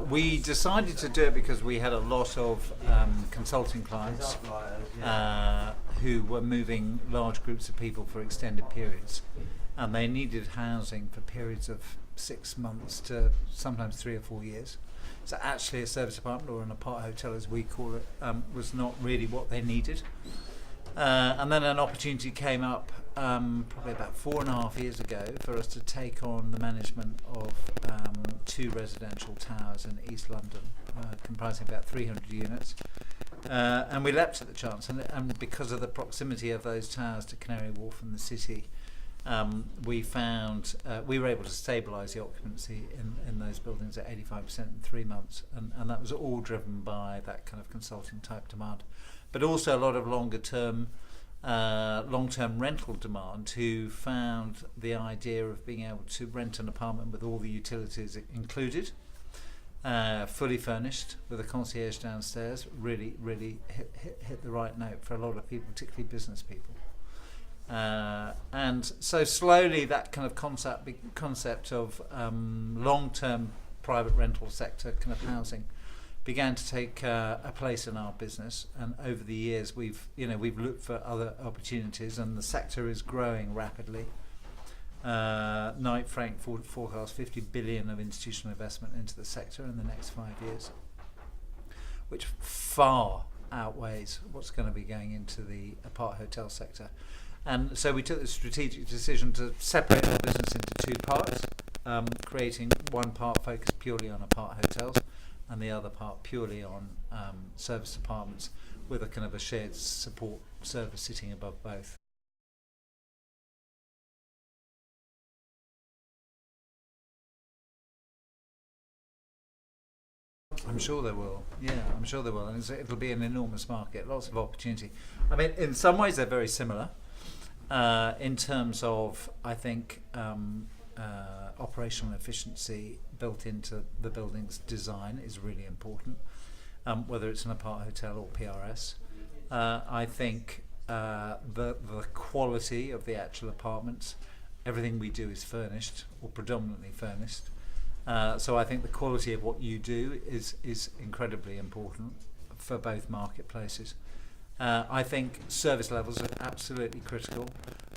We decided to do it because we had a lot of consulting clients who were moving large groups of people for extended periods, and they needed housing for periods of 6 months to sometimes 3 or 4 years. So actually a service apartment, or an apart hotel as we call it, was not really what they needed. And then an opportunity came up probably about 4.5 years ago for us to take on the management of 2 residential towers in East London, comprising about 300 units. And we leapt at the chance, and because of the proximity of those towers to Canary Wharf and the city, we found we were able to stabilise the occupancy in those buildings at 85% in 3 months, and that was all driven by that kind of consulting type demand, but also a lot of long-term rental demand, who found the idea of being able to rent an apartment with all the utilities included, fully furnished with a concierge downstairs, really hit the right note for a lot of people, particularly business people. And so slowly that kind of concept of long-term private rental sector kind of housing began to take a place in our business, and over the years we've looked for other opportunities, and the sector is growing rapidly. Knight Frank forecast 50 billion of institutional investment into the sector in the next 5 years, which far outweighs what's going to be going into the apart hotel sector. And so we took the strategic decision to separate the business into 2 parts, creating one part focused purely on apart hotels, and the other part purely on service apartments, with a kind of a shared support service sitting above both. I'm sure there will. Yeah, I'm sure there will, and it'll be an enormous market, lots of opportunity. I mean, in some ways they're very similar. In terms of, I think, operational efficiency built into the building's design is really important, whether it's an apart hotel or PRS. I think the quality of the actual apartments, everything we do is furnished, or predominantly furnished. So I think the quality of what you do is incredibly important for both marketplaces. I think service levels are absolutely critical.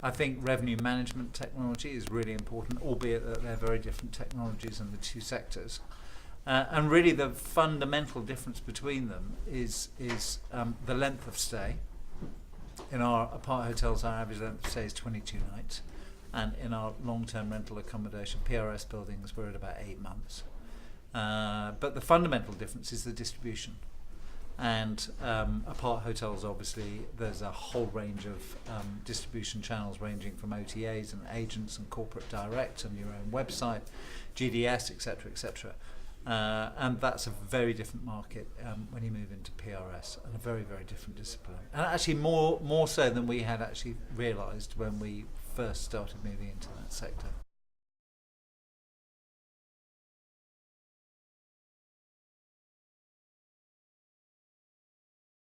I think revenue management technology is really important, albeit that they're very different technologies in the 2 sectors. And really the fundamental difference between them is the length of stay. In our apart hotels, our average length of stay is 22 nights. And in our long-term rental accommodation, PRS buildings, we're at about 8 months. But the fundamental difference is the distribution. And apart hotels, obviously, there's a whole range of distribution channels, ranging from OTAs and agents and corporate direct and your own website, GDS, etc., etc. And that's a very different market when you move into PRS, and a very, very different discipline. And actually more so than we had actually realised when we first started moving into that sector.